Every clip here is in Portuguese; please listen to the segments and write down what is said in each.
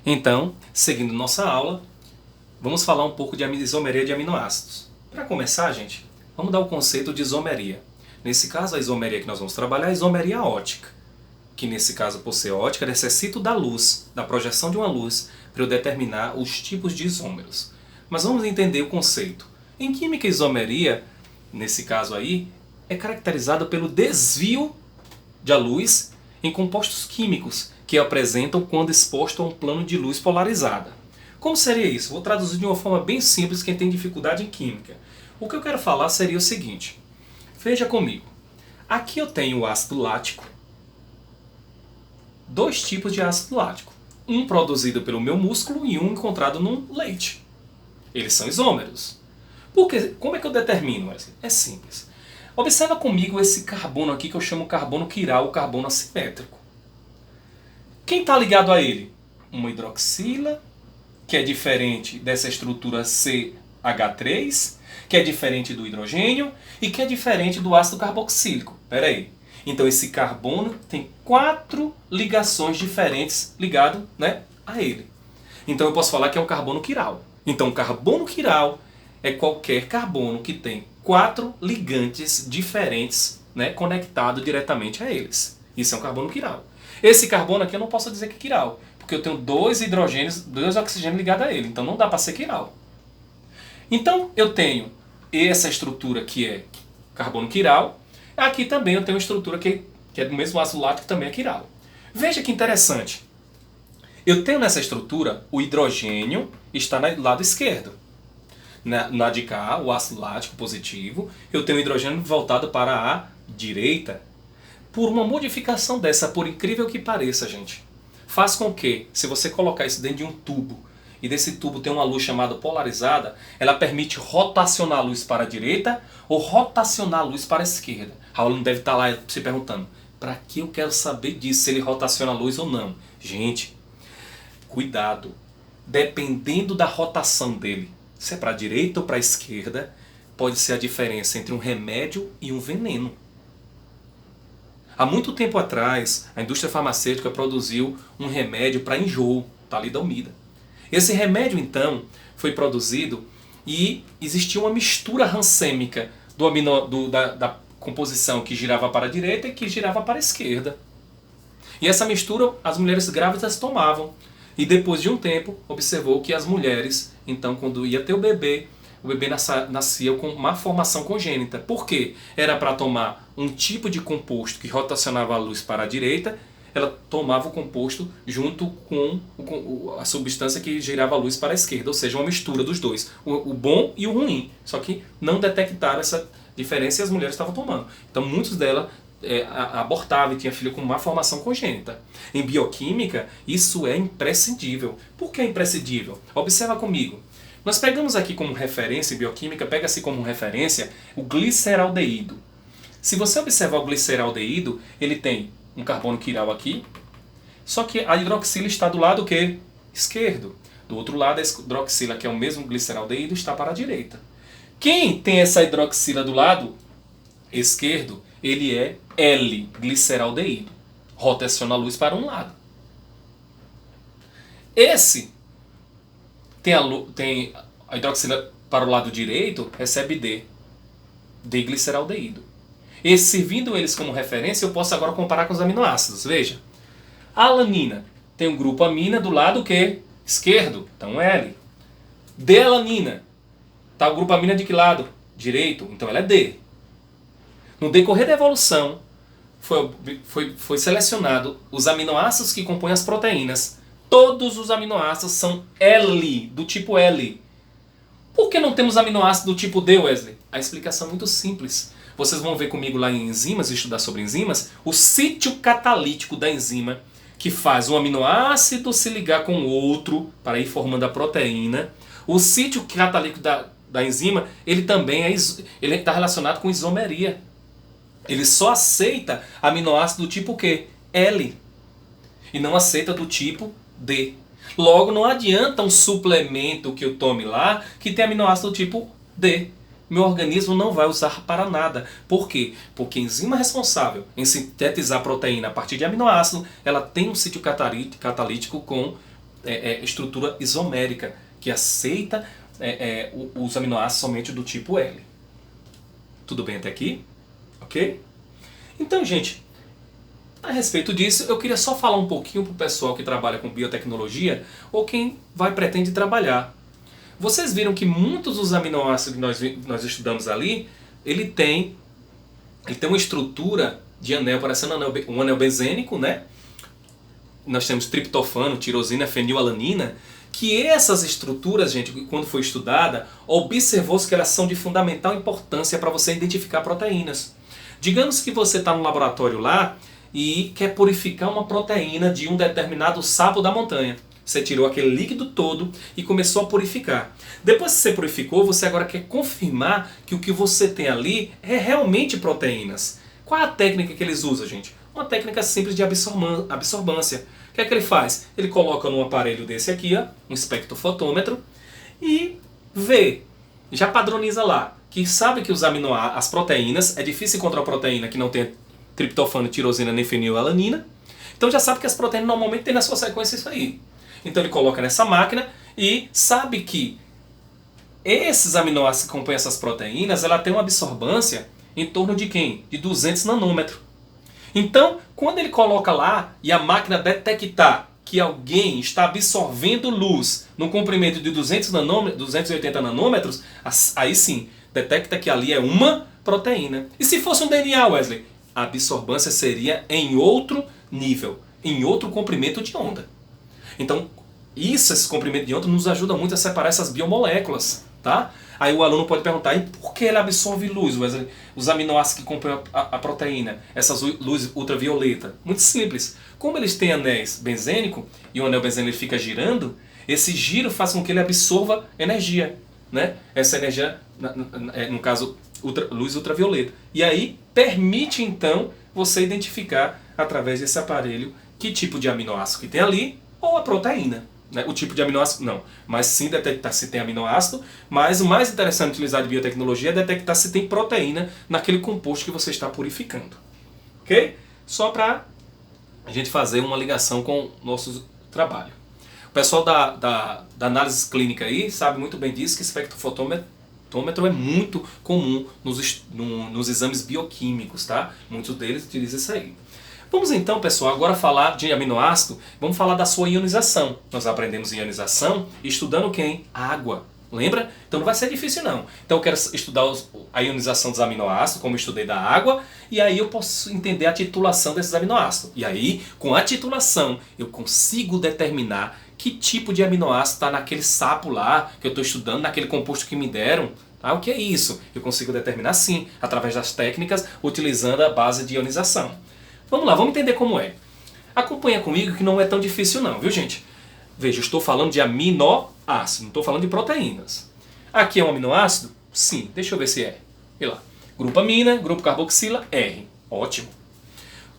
Então, seguindo nossa aula, vamos falar um pouco de isomeria de aminoácidos. Para começar, gente, vamos dar o conceito de isomeria. Nesse caso, a isomeria que nós vamos trabalhar é a isomeria ótica, que nesse caso, por ser ótica, necessito da luz, da projeção de uma luz, para eu determinar os tipos de isômeros. Mas vamos entender o conceito. Em química, a isomeria, nesse caso aí, é caracterizada pelo desvio da luz em compostos químicos que apresentam quando exposto a um plano de luz polarizada. Como seria isso? Vou traduzir de uma forma bem simples quem tem dificuldade em química. O que eu quero falar seria o seguinte. Veja comigo. Aqui eu tenho o ácido lático. Dois tipos de ácido lático. Um produzido pelo meu músculo e um encontrado no leite. Eles são isômeros. Como é que eu determino? É simples. Observa comigo esse carbono aqui que eu chamo carbono quiral, o carbono assimétrico. Quem está ligado a ele? Uma hidroxila, que é diferente dessa estrutura CH3, que é diferente do hidrogênio e que é diferente do ácido carboxílico. Espera aí. Então esse carbono tem 4 ligações diferentes ligado, a ele. Então eu posso falar que é um carbono quiral. Então carbono quiral é qualquer carbono que tem 4 ligantes diferentes, conectados diretamente a eles. Isso é um carbono quiral. Esse carbono aqui eu não posso dizer que é quiral, porque eu tenho 2 hidrogênios, 2 oxigênios ligados a ele. Então não dá para ser quiral. Então eu tenho essa estrutura que é carbono quiral. Aqui também eu tenho uma estrutura que é do mesmo ácido lático, que também é quiral. Veja que interessante. Eu tenho nessa estrutura o hidrogênio está no lado esquerdo. Na de cá, o ácido lático positivo, eu tenho o hidrogênio voltado para a direita. Por uma modificação dessa, por incrível que pareça, gente, faz com que, se você colocar isso dentro de um tubo, e desse tubo tem uma luz chamada polarizada, ela permite rotacionar a luz para a direita ou rotacionar a luz para a esquerda. O aluno deve estar lá se perguntando, para que eu quero saber disso, se ele rotaciona a luz ou não? Gente, cuidado, dependendo da rotação dele, se é para a direita ou para a esquerda, pode ser a diferença entre um remédio e um veneno. Há muito tempo atrás, a indústria farmacêutica produziu um remédio para enjoo, talidomida. Esse remédio, então, foi produzido e existia uma mistura rancêmica da composição que girava para a direita e que girava para a esquerda. E essa mistura as mulheres grávidas tomavam. E depois de um tempo, observou que as mulheres, então, quando ia ter o bebê nascia com má formação congênita. Por quê? Era para tomar um tipo de composto que rotacionava a luz para a direita, ela tomava o composto junto com a substância que girava a luz para a esquerda, ou seja, uma mistura dos dois, o bom e o ruim. Só que não detectaram essa diferença e as mulheres estavam tomando. Então muitos delas abortavam e tinham filho com má formação congênita. Em bioquímica, isso é imprescindível. Por que é imprescindível? Observa comigo. Nós pegamos aqui como referência, em bioquímica, pega-se como referência o gliceraldeído. Se você observar o gliceraldeído, ele tem um carbono quiral aqui, só que a hidroxila está do lado que? Esquerdo. Do outro lado, a hidroxila, que é o mesmo gliceraldeído, está para a direita. Quem tem essa hidroxila do lado esquerdo, ele é L-gliceraldeído. Rotaciona a luz para um lado. Esse tem a hidroxila para o lado direito, recebe D. D-gliceraldeído. E servindo eles como referência, eu posso agora comparar com os aminoácidos. Veja, a alanina tem um grupo amina do lado que? Esquerdo, então L. D-alanina, está o grupo amina de que lado? Direito, então ela é D. No decorrer da evolução, foi selecionado os aminoácidos que compõem as proteínas. Todos os aminoácidos são L, do tipo L. Por que não temos aminoácido do tipo D, Wesley? A explicação é muito simples. Vocês vão ver comigo lá em enzimas, estudar sobre enzimas, o sítio catalítico da enzima, que faz um aminoácido se ligar com outro para ir formando a proteína. O sítio catalítico da enzima, ele também está relacionado com isomeria. Ele só aceita aminoácido do tipo Q? L. E não aceita do tipo D. Logo, não adianta um suplemento que eu tome lá que tem aminoácido do tipo D. Meu organismo não vai usar para nada. Por quê? Porque a enzima responsável em sintetizar proteína a partir de aminoácido, ela tem um sítio catalítico com estrutura isomérica, que aceita os aminoácidos somente do tipo L. Tudo bem até aqui? Ok? Então, gente, a respeito disso, eu queria só falar um pouquinho para o pessoal que trabalha com biotecnologia ou quem pretende trabalhar. Vocês viram que muitos dos aminoácidos que nós estudamos ali, ele tem uma estrutura de anel, parecendo um anel benzênico, né? Nós temos triptofano, tirosina, fenilalanina, que essas estruturas, gente, quando foi estudada, observou-se que elas são de fundamental importância para você identificar proteínas. Digamos que você está no laboratório lá e quer purificar uma proteína de um determinado sapo da montanha. Você tirou aquele líquido todo e começou a purificar. Depois que você purificou, você agora quer confirmar que o que você tem ali é realmente proteínas. Qual é a técnica que eles usam, gente? Uma técnica simples de absorbância. O que é que ele faz? Ele coloca num aparelho desse aqui, ó, um espectrofotômetro, e vê, já padroniza lá, que sabe que as proteínas, é difícil encontrar proteína que não tenha triptofano, tirosina nem fenilalanina, então já sabe que as proteínas normalmente têm na sua sequência isso aí. Então ele coloca nessa máquina e sabe que esses aminoácidos que compõem essas proteínas, ela tem uma absorvância em torno de quem? De 200 nanômetros. Então, quando ele coloca lá e a máquina detectar que alguém está absorvendo luz no comprimento de 280 nanômetros, aí sim, detecta que ali é uma proteína. E se fosse um DNA, Wesley? A absorvância seria em outro nível, em outro comprimento de onda. Então, esse comprimento de onda nos ajuda muito a separar essas biomoléculas, tá? Aí o aluno pode perguntar, e por que ele absorve luz, Wesley? Os aminoácidos que compõem a proteína, essas luz ultravioleta? Muito simples. Como eles têm anéis benzênico e o anel benzênico fica girando, esse giro faz com que ele absorva energia, né? Essa energia, no caso, luz ultravioleta. E aí permite então você identificar através desse aparelho que tipo de aminoácido que tem ali ou a proteína. Né? O tipo de aminoácido não, mas sim detectar se tem aminoácido, mas o mais interessante de utilizar de biotecnologia é detectar se tem proteína naquele composto que você está purificando. Ok? Só para a gente fazer uma ligação com o nosso trabalho. O pessoal da análise clínica aí sabe muito bem disso, que espectrofotômetro é muito comum nos exames bioquímicos, tá? Muitos deles utilizam isso aí. Vamos então, pessoal, agora falar de aminoácido, vamos falar da sua ionização. Nós aprendemos ionização estudando quem? Água. Lembra? Então não vai ser difícil não. Então eu quero estudar a ionização dos aminoácidos, como eu estudei da água, e aí eu posso entender a titulação desses aminoácidos. E aí, com a titulação, eu consigo determinar que tipo de aminoácido está naquele sapo lá, que eu estou estudando, naquele composto que me deram. Ah, o que é isso? Eu consigo determinar sim, através das técnicas, utilizando a base de ionização. Vamos lá, vamos entender como é. Acompanha comigo que não é tão difícil não, viu gente? Veja, eu estou falando de aminoácido, não estou falando de proteínas. Aqui é um aminoácido? Sim, deixa eu ver se é. E lá. Grupo amina, grupo carboxila, R. Ótimo.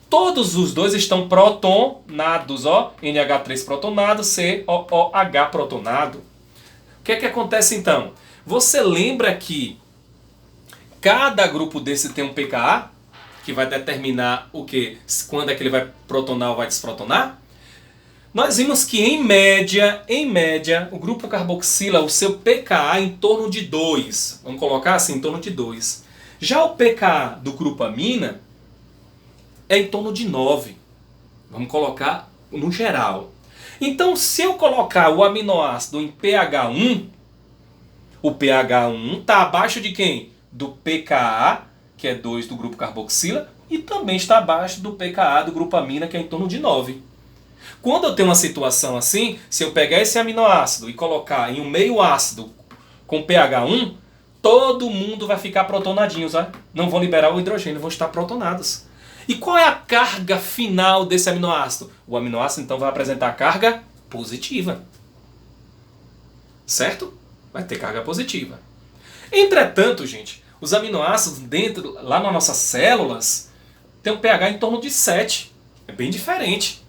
Todos os dois estão protonados, ó. NH3 protonado, COOH protonado. O que é que acontece então? Você lembra que cada grupo desse tem um pKa? Que vai determinar o que? Quando é que ele vai protonar ou vai desprotonar? Nós vimos que em média, o grupo carboxila, o seu pKa é em torno de 2. Vamos colocar assim, em torno de 2. Já o pKa do grupo amina é em torno de 9. Vamos colocar no geral. Então, se eu colocar o aminoácido em pH 1, o pH 1 está abaixo de quem? Do pKa, que é 2 do grupo carboxila, e também está abaixo do pKa do grupo amina, que é em torno de 9. Quando eu tenho uma situação assim, se eu pegar esse aminoácido e colocar em um meio ácido com pH 1, todo mundo vai ficar protonadinho, sabe? Não vão liberar o hidrogênio, vão estar protonados. E qual é a carga final desse aminoácido? O aminoácido então vai apresentar carga positiva. Certo? Vai ter carga positiva. Entretanto, gente, os aminoácidos lá nas nossas células tem um pH em torno de 7. É bem diferente.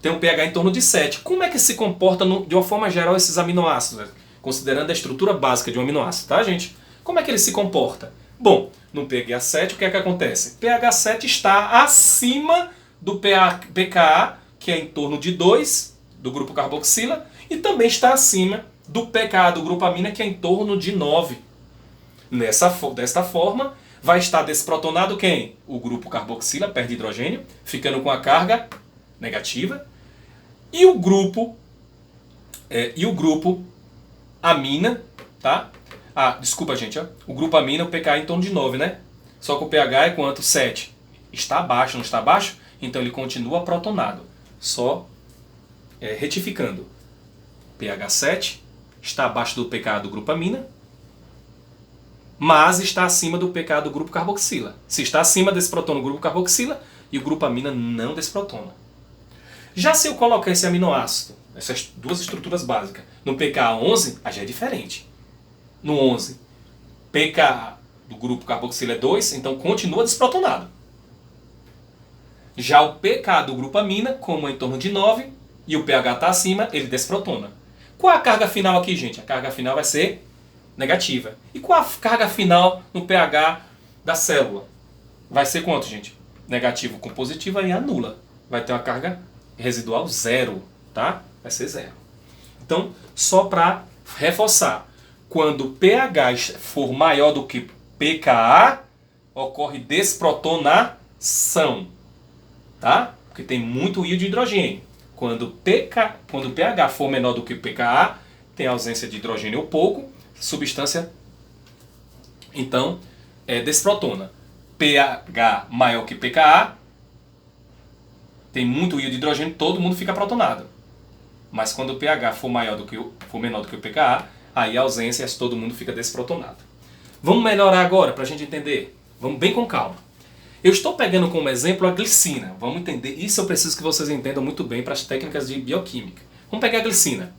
Tem um pH em torno de 7. Como é que se comporta de uma forma geral esses aminoácidos? Né? Considerando a estrutura básica de um aminoácido, tá, gente? Como é que ele se comporta? Bom, no pH 7 o que é que acontece? pH 7 está acima do pKa, que é em torno de 2, do grupo carboxila e também está acima do pKa do grupo amina, que é em torno de 9. Desta forma, vai estar desprotonado quem? O grupo carboxila, perde hidrogênio, ficando com a carga negativa. E o grupo amina, tá? Desculpa, gente, ó. O grupo amina, o pKa é em torno de 9, né? Só que o pH é quanto? 7. Está abaixo, não está abaixo? Então ele continua protonado. Só retificando. pH 7 está abaixo do pKa do grupo amina, mas está acima do pKa do grupo carboxila. Se está acima, desprotona o grupo carboxila e o grupo amina não desprotona. Já se eu colocar esse aminoácido, essas duas estruturas básicas, no pKa 11, aí já é diferente. No 11, pKa do grupo carboxila é 2, então continua desprotonado. Já o pKa do grupo amina, como é em torno de 9, e o pH está acima, ele desprotona. Qual a carga final aqui, gente? A carga final vai ser negativa. E qual a carga final no pH da célula? Vai ser quanto, gente? Negativo com positivo, aí anula. Vai ter uma carga residual 0, tá? Vai ser 0. Então, só para reforçar, quando o pH for maior do que pKa, ocorre desprotonação, tá? Porque tem muito íon de hidrogênio. Quando o pH for menor do que o pKa, tem ausência de hidrogênio ou pouco, substância, então, desprotona. pH maior que pKa, tem muito íon de hidrogênio, todo mundo fica protonado. Mas quando o pH for menor do que o pKa, aí a ausência, todo mundo fica desprotonado. Vamos melhorar agora para a gente entender. Vamos bem com calma. Eu estou pegando como exemplo a glicina. Vamos entender. Isso eu preciso que vocês entendam muito bem para as técnicas de bioquímica. Vamos pegar a glicina.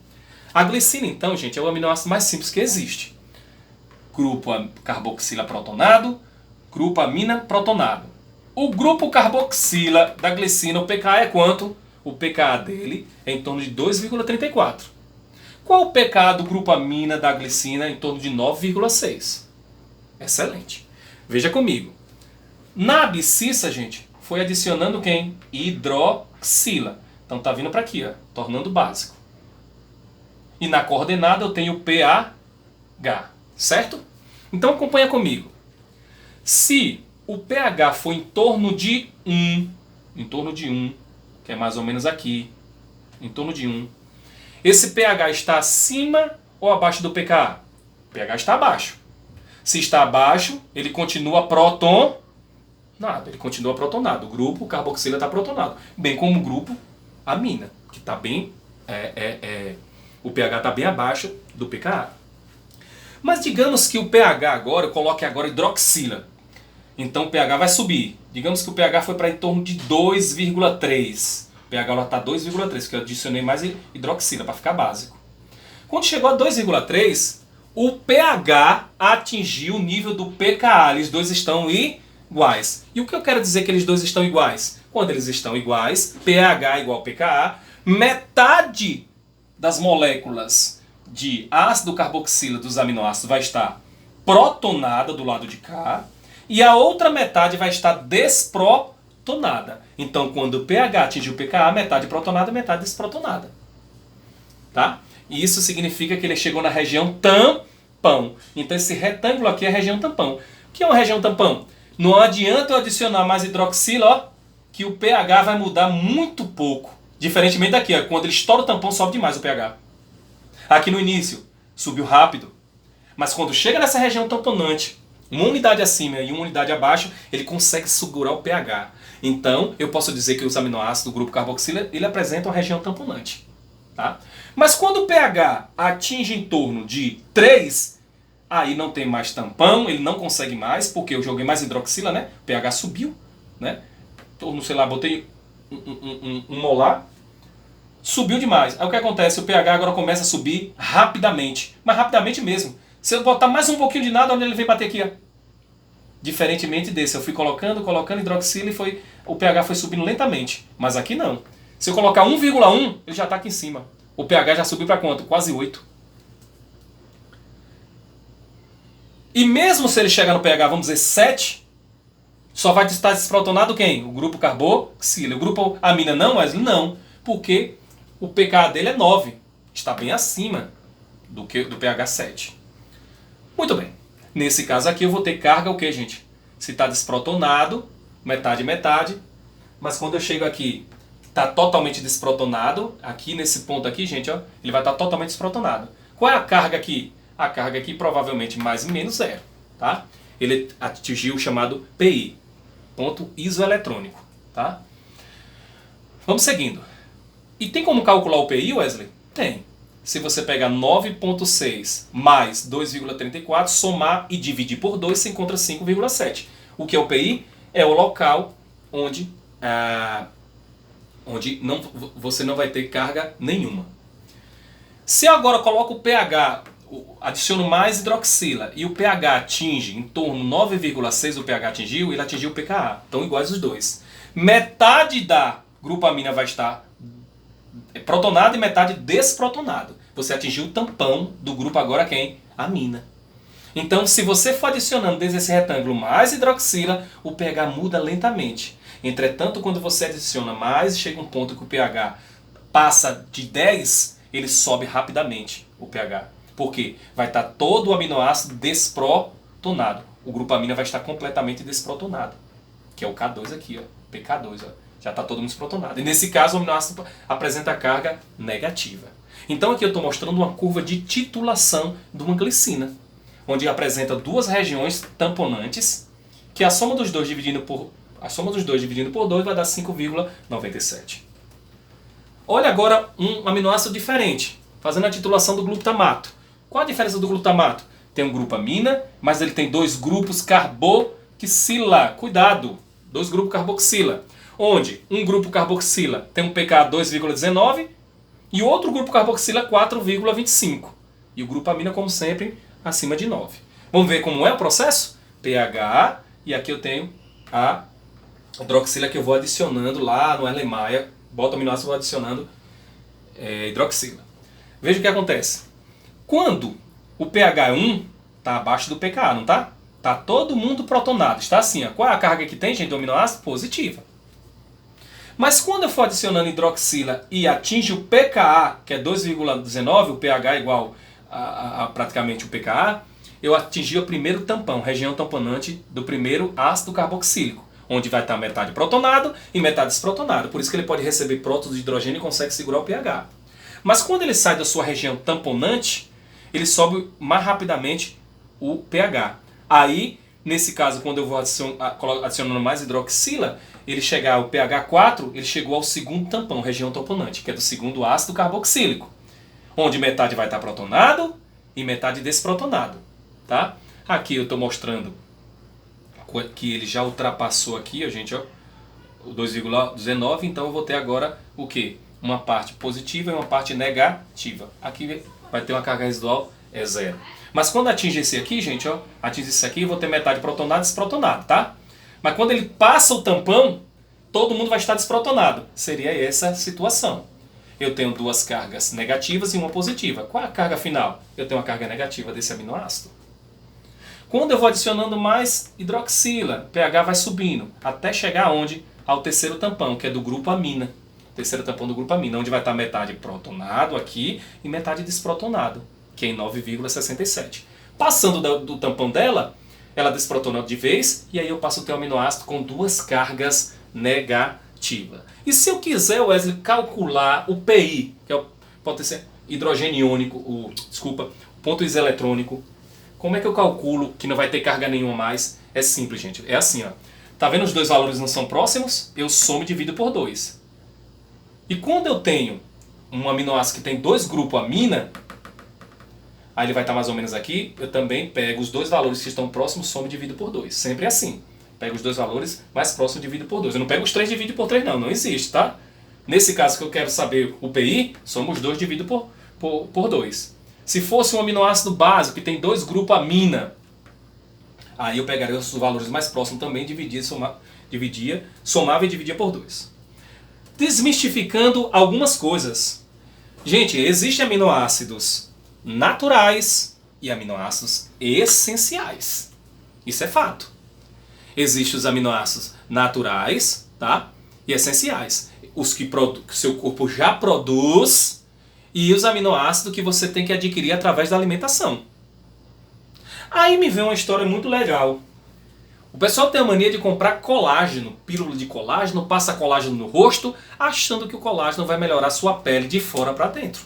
A glicina, então, gente, é o aminoácido mais simples que existe. Grupo carboxila protonado, grupo amina protonado. O grupo carboxila da glicina, o pKa é quanto? O pKa dele é em torno de 2,34. Qual o pKa do grupo amina da glicina? Em torno de 9,6. Excelente. Veja comigo. Na abscissa, gente, foi adicionando quem? Hidroxila. Então tá vindo para aqui, ó, tornando básico. E na coordenada eu tenho pH, certo? Então acompanha comigo. Se o pH for em torno de 1, que é mais ou menos aqui, em torno de 1, esse pH está acima ou abaixo do pKa? O pH está abaixo. Se está abaixo, ele continua protonado. Ele continua protonado. O grupo carboxila está protonado. Bem como o grupo amina, que está bem... o pH está bem abaixo do pKa. Mas digamos que o pH agora, eu coloque agora hidroxila. Então o pH vai subir. Digamos que o pH foi para em torno de 2,3. O pH agora está 2,3, porque eu adicionei mais hidroxila para ficar básico. Quando chegou a 2,3, o pH atingiu o nível do pKa. Eles dois estão iguais. E o que eu quero dizer que eles dois estão iguais? Quando eles estão iguais, pH igual pKa, metade das moléculas de ácido carboxila dos aminoácidos vai estar protonada do lado de cá e a outra metade vai estar desprotonada. Então, quando o pH atinge o pKa, metade protonada e metade desprotonada. Tá? E isso significa que ele chegou na região tampão. Então, esse retângulo aqui é a região tampão. O que é uma região tampão? Não adianta eu adicionar mais hidroxila, ó, que o pH vai mudar muito pouco. Diferentemente daqui, ó, quando ele estoura o tampão, sobe demais o pH. Aqui no início, subiu rápido. Mas quando chega nessa região tamponante, uma unidade acima e uma unidade abaixo, ele consegue segurar o pH. Então, eu posso dizer que os aminoácidos do grupo carboxila, ele apresentam a região tamponante. Tá? Mas quando o pH atinge em torno de 3, aí não tem mais tampão, ele não consegue mais, porque eu joguei mais hidroxila, né? O pH subiu, né? Torno, sei lá, botei um molar, subiu demais. Aí o que acontece? O pH agora começa a subir rapidamente, mas rapidamente mesmo. Se eu botar mais um pouquinho de nada, onde ele vem bater aqui, ó. Diferentemente desse, eu fui colocando hidroxila e o pH foi subindo lentamente. Mas aqui não. Se eu colocar 1,1, ele já está aqui em cima. O pH já subiu para quanto? Quase 8. E mesmo se ele chegar no pH, vamos dizer, 7, só vai estar desprotonado quem? O grupo carboxila. O grupo amina não, mas não. Porque o pKa dele é 9. Está bem acima do pH 7. Muito bem. Nesse caso aqui eu vou ter carga o que, gente? Se está desprotonado, metade, metade. Mas quando eu chego aqui, está totalmente desprotonado. Aqui nesse ponto aqui, gente, ó, ele vai estar totalmente desprotonado. Qual é a carga aqui? A carga aqui provavelmente mais ou menos zero. Tá? Ele atingiu o chamado PI, ponto isoeletrônico. Tá? Vamos seguindo. E tem como calcular o PI, Wesley? Tem. Se você pegar 9,6 mais 2,34, somar e dividir por 2, você encontra 5,7. O que é o PI? É o local onde, você não vai ter carga nenhuma. Se eu agora coloco o pH, adiciono mais hidroxila e o pH atinge em torno de 9,6, o pH atingiu, ele atingiu o pKa. Estão iguais os dois. Metade da grupamina vai estar protonado e metade desprotonado. Você atingiu o tampão do grupo agora quem? Amina. Então, se você for adicionando desde esse retângulo mais hidroxila, o pH muda lentamente. Entretanto, quando você adiciona mais, chega um ponto que o pH passa de 10, ele sobe rapidamente o pH. Por quê? Vai estar todo o aminoácido desprotonado. O grupo amina vai estar completamente desprotonado. Que é o K2 aqui, ó. pK2, ó. Já está todo mundo desprotonado. E nesse caso, o aminoácido apresenta carga negativa. Então aqui eu estou mostrando uma curva de titulação de uma glicina, onde apresenta duas regiões tamponantes, que a soma dos dois dividindo por 2 vai dar 5,97. Olha agora um aminoácido diferente, fazendo a titulação do glutamato. Qual a diferença do glutamato? Tem um grupo amina, mas ele tem dois grupos carboxila. Cuidado! Dois grupos carboxila. Onde um grupo carboxila tem um pKa 2,19 e o outro grupo carboxila 4,25. E o grupo amina, como sempre, acima de 9. Vamos ver como é o processo? pH, e aqui eu tenho a hidroxila que eu vou adicionando lá no Erlenmeyer. Boto o aminoácido e vou adicionando hidroxila. Veja o que acontece. Quando o pH é 1, está abaixo do pKa, não está? Está todo mundo protonado. Está assim, ó. Qual é a carga que tem, gente, do aminoácido? Positiva. Mas quando eu for adicionando hidroxila e atinge o pKa, que é 2,19, o pH é igual a praticamente o pKa, eu atingi o primeiro tampão, região tamponante do primeiro ácido carboxílico, onde vai estar metade protonado e metade desprotonado. Por isso que ele pode receber prótons de hidrogênio e consegue segurar o pH. Mas quando ele sai da sua região tamponante, ele sobe mais rapidamente o pH. Aí, nesse caso, quando eu vou adicionando mais hidroxila, ele chegar ao pH 4, ele chegou ao segundo tampão, região tamponante, que é do segundo ácido carboxílico, onde metade vai estar protonado e metade desprotonado. Tá? Aqui eu estou mostrando que ele já ultrapassou aqui, gente, ó, o 2,19, então eu vou ter agora o quê? Uma parte positiva e uma parte negativa. Aqui vai ter uma carga residual, é zero. Mas quando atinge esse aqui, gente, ó, atinge esse aqui, eu vou ter metade protonado e desprotonado, tá? Mas quando ele passa o tampão, todo mundo vai estar desprotonado. Seria essa situação. Eu tenho duas cargas negativas e uma positiva. Qual é a carga final? Eu tenho uma carga negativa desse aminoácido. Quando eu vou adicionando mais hidroxila, o pH vai subindo, até chegar aonde? Ao terceiro tampão, que é do grupo amina. Terceiro tampão do grupo amina, onde vai estar metade protonado aqui e metade desprotonado, que é em 9,67. Passando do tampão dela, ela desprotona de vez, e aí eu passo a ter um aminoácido com duas cargas negativas. E se eu quiser, Wesley, calcular o PI, que é o potencial hidrogênio iônico, o ponto iseletrônico, como é que eu calculo que não vai ter carga nenhuma mais? É simples, gente. É assim, ó. Tá vendo os dois valores não são próximos? Eu somo e divido por 2. E quando eu tenho um aminoácido que tem dois grupos amina, aí ele vai estar mais ou menos aqui, eu também pego os dois valores que estão próximos, somo e divido por 2. Sempre assim. Pego os dois valores mais próximos e divido por 2. Eu não pego os 3 e divido por 3 não, não existe, tá? Nesse caso que eu quero saber o PI, somo os dois e divido por 2. Se fosse um aminoácido básico que tem dois grupos amina, aí eu pegaria os valores mais próximos também, somava e dividia por 2. Desmistificando algumas coisas. Gente, existem aminoácidos naturais e aminoácidos essenciais. Isso é fato. Existem os aminoácidos naturais, tá? E essenciais. os que o seu corpo já produz e os aminoácidos que você tem que adquirir através da alimentação. Aí me vem uma história muito legal. O pessoal tem a mania de comprar colágeno, pílula de colágeno, passa colágeno no rosto, achando que o colágeno vai melhorar sua pele de fora para dentro.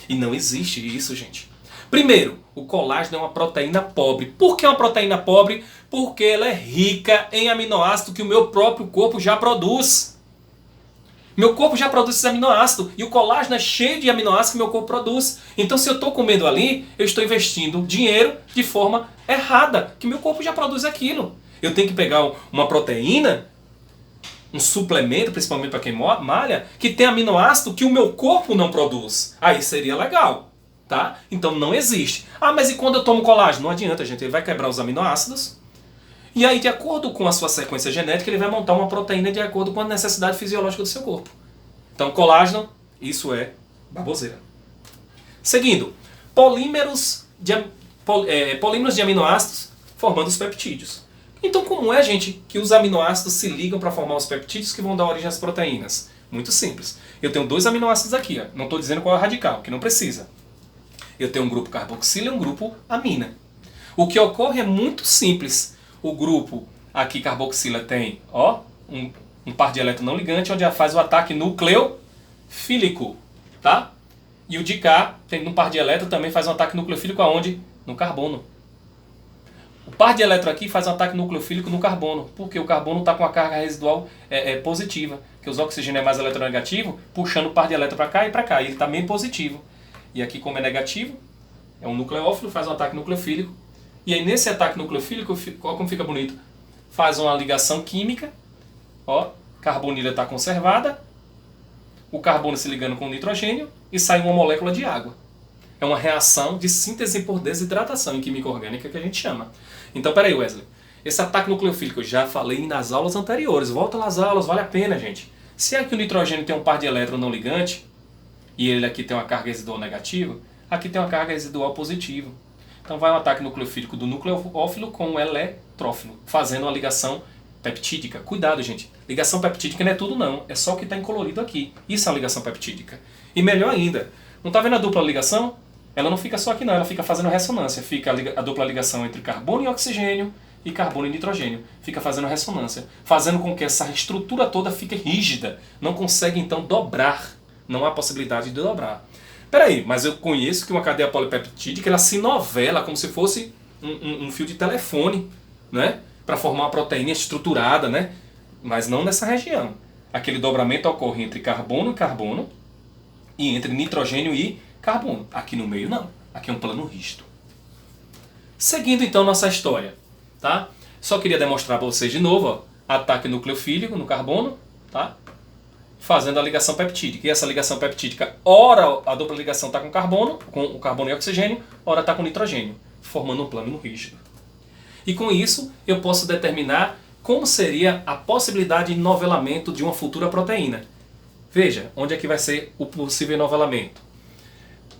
E não existe isso, gente. Primeiro, o colágeno é uma proteína pobre. Por que é uma proteína pobre? Porque ela é rica em aminoácidos que o meu próprio corpo já produz. Meu corpo já produz esses aminoácidos e o colágeno é cheio de aminoácidos que meu corpo produz. Então se eu estou comendo ali, eu estou investindo dinheiro de forma errada, que meu corpo já produz aquilo. Eu tenho que pegar uma proteína, um suplemento, principalmente para quem malha, que tem aminoácido que o meu corpo não produz. Aí seria legal, tá? Então não existe. Ah, mas e quando eu tomo colágeno? Não adianta, gente. Ele vai quebrar os aminoácidos. E aí, de acordo com a sua sequência genética, ele vai montar uma proteína de acordo com a necessidade fisiológica do seu corpo. Então, colágeno, isso é baboseira. Seguindo, polímeros de aminoácidos formando os peptídeos. Então, como é, gente, que os aminoácidos se ligam para formar os peptídeos que vão dar origem às proteínas? Muito simples. Eu tenho 2 aminoácidos aqui, ó. Não estou dizendo qual é o radical, que não precisa. Eu tenho um grupo carboxila e um grupo amina. O que ocorre é muito simples. O grupo aqui carboxila tem um par de elétron não ligante, onde faz o ataque nucleofílico, tá? E o de cá tem um par de elétron também faz um ataque nucleofílico aonde? No carbono. O par de elétron aqui faz um ataque nucleofílico no carbono, porque o carbono está com a carga residual positiva, que os oxigênios é mais eletronegativo, puxando o par de elétron para cá e para cá, e ele também é positivo. E aqui como é negativo, é um nucleófilo, faz um ataque nucleofílico. E aí nesse ataque nucleofílico, olha como fica bonito, faz uma ligação química, ó, carbonila está conservada, o carbono se ligando com o nitrogênio e sai uma molécula de água. É uma reação de síntese por desidratação em química orgânica que a gente chama. Então, peraí, Wesley, esse ataque nucleofílico eu já falei nas aulas anteriores, volta nas aulas, vale a pena, gente. Se aqui o nitrogênio tem um par de elétrons não ligante, e ele aqui tem uma carga residual negativa, aqui tem uma carga residual positiva. Então vai um ataque nucleofílico do nucleófilo com o eletrófilo, fazendo uma ligação peptídica. Cuidado, gente. Ligação peptídica não é tudo não, é só o que está incolorido aqui. Isso é uma ligação peptídica. E melhor ainda, não está vendo a dupla ligação? Ela não fica só aqui não, ela fica fazendo ressonância. Fica a dupla ligação entre carbono e oxigênio e carbono e nitrogênio. Fica fazendo ressonância, fazendo com que essa estrutura toda fique rígida. Não consegue então dobrar. Não há possibilidade de dobrar. Peraí, mas eu conheço que uma cadeia polipeptídica ela se novela como se fosse um fio de telefone, né? Para formar uma proteína estruturada, né? Mas não nessa região. Aquele dobramento ocorre entre carbono e carbono e entre nitrogênio e carbono. Aqui no meio não. Aqui é um plano rígido. Seguindo então nossa história, tá? Só queria demonstrar para vocês de novo, ó, ataque nucleofílico no carbono, tá? Fazendo a ligação peptídica. E essa ligação peptídica, ora a dupla ligação está com o carbono e oxigênio, ora está com nitrogênio, formando um plano rígido. E com isso eu posso determinar como seria a possibilidade de novelamento de uma futura proteína. Veja, onde é que vai ser o possível novelamento.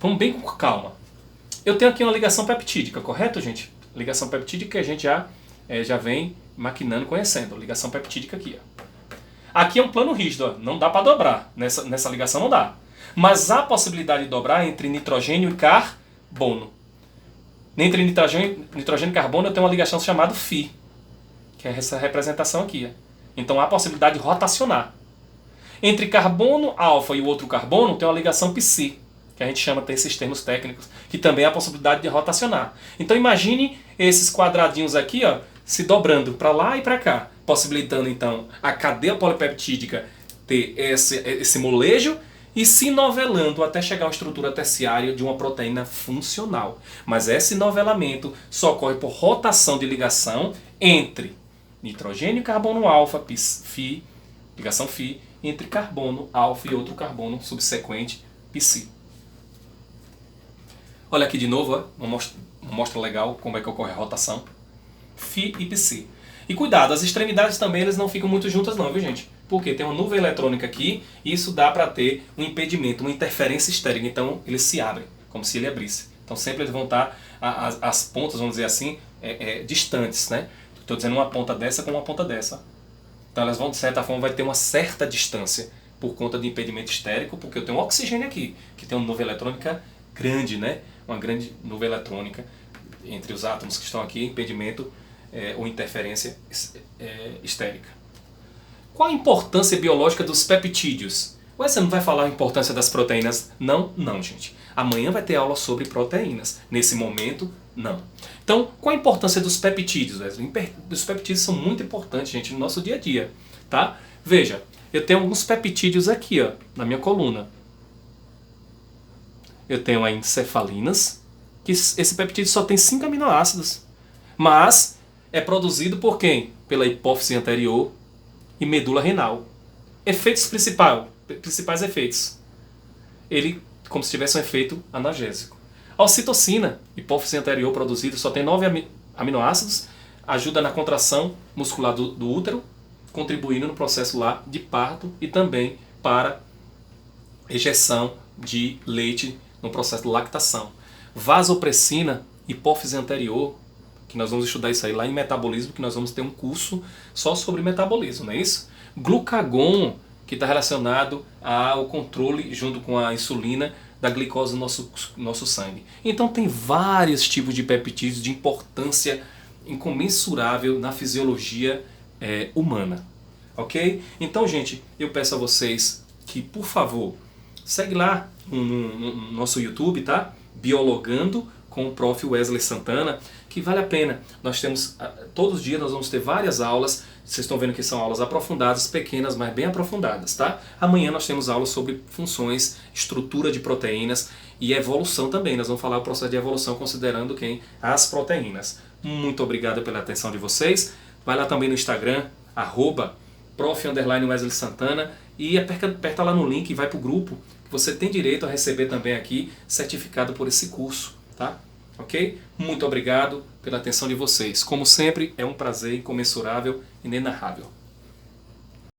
Vamos bem com calma. Eu tenho aqui uma ligação peptídica, correto, gente? Ligação peptídica que a gente já vem maquinando, conhecendo. Ligação peptídica aqui, ó. Aqui é um plano rígido, ó. Não dá para dobrar. Nessa ligação não dá. Mas há possibilidade de dobrar entre nitrogênio e carbono. Entre nitrogênio e carbono eu tenho uma ligação chamada Φ, que é essa representação aqui. Ó. Então há possibilidade de rotacionar. Entre carbono alfa e o outro carbono tem uma ligação Psi, que a gente chama, tem esses termos técnicos, que também há possibilidade de rotacionar. Então imagine esses quadradinhos aqui, ó, se dobrando para lá e para cá, possibilitando então a cadeia polipeptídica ter esse molejo e se novelando até chegar a uma estrutura terciária de uma proteína funcional. Mas esse novelamento só ocorre por rotação de ligação entre nitrogênio e carbono alfa, Φ, ligação Φ, entre carbono alfa e outro carbono subsequente, Psi. Olha aqui de novo, ó, uma mostra legal como é que ocorre a rotação. Φ e Psi. E cuidado, as extremidades também eles não ficam muito juntas não, viu gente? Porque tem uma nuvem eletrônica aqui e isso dá para ter um impedimento, uma interferência estéril. Então eles se abrem, como se ele abrisse. Então sempre eles vão estar, as pontas, vamos dizer assim, distantes, né? Estou dizendo uma ponta dessa com uma ponta dessa. Então elas vão, de certa forma, vai ter uma certa distância. por conta de impedimento estérico, porque eu tenho um oxigênio aqui, que tem uma nuvem eletrônica grande, né? Uma grande nuvem eletrônica entre os átomos que estão aqui, impedimento ou interferência estérica. Qual a importância biológica dos peptídeos? Ué, você não vai falar a importância das proteínas? Não, gente. Amanhã vai ter aula sobre proteínas. Nesse momento, não. Então, qual a importância dos peptídeos, Wesley? Os peptídeos são muito importantes, gente, no nosso dia a dia, tá? Veja, eu tenho alguns peptídeos aqui, ó, na minha coluna. Eu tenho aí encefalinas, que esse peptídeo só tem 5 aminoácidos. Mas é produzido por quem? Pela hipófise anterior e medula renal. Efeitos principais efeitos. Ele, como se tivesse um efeito analgésico. A ocitocina, hipófise anterior produzido, só tem 9 aminoácidos, ajuda na contração muscular do útero, contribuindo no processo lá de parto e também para ejeção de leite no processo de lactação. Vasopressina, hipófise anterior, que nós vamos estudar isso aí lá em metabolismo, que nós vamos ter um curso só sobre metabolismo, não é isso? Glucagon, que está relacionado ao controle, junto com a insulina, da glicose no nosso sangue. Então tem vários tipos de peptídeos de importância incomensurável na fisiologia humana. Ok? Então, gente, eu peço a vocês que, por favor, segue lá no nosso YouTube, tá? Biologando com o Prof. Wesley Santana, que vale a pena. Nós temos, todos os dias nós vamos ter várias aulas. Vocês estão vendo que são aulas aprofundadas, pequenas, mas bem aprofundadas, tá? Amanhã nós temos aulas sobre funções, estrutura de proteínas e evolução também. Nós vamos falar o processo de evolução considerando quem? As proteínas. Muito obrigado pela atenção de vocês. Vai lá também no Instagram, @prof_Wesley Santana, e aperta lá no link e vai para o grupo. Você tem direito a receber também aqui certificado por esse curso, tá? Ok? Muito obrigado pela atenção de vocês. Como sempre, é um prazer incomensurável, inenarrável.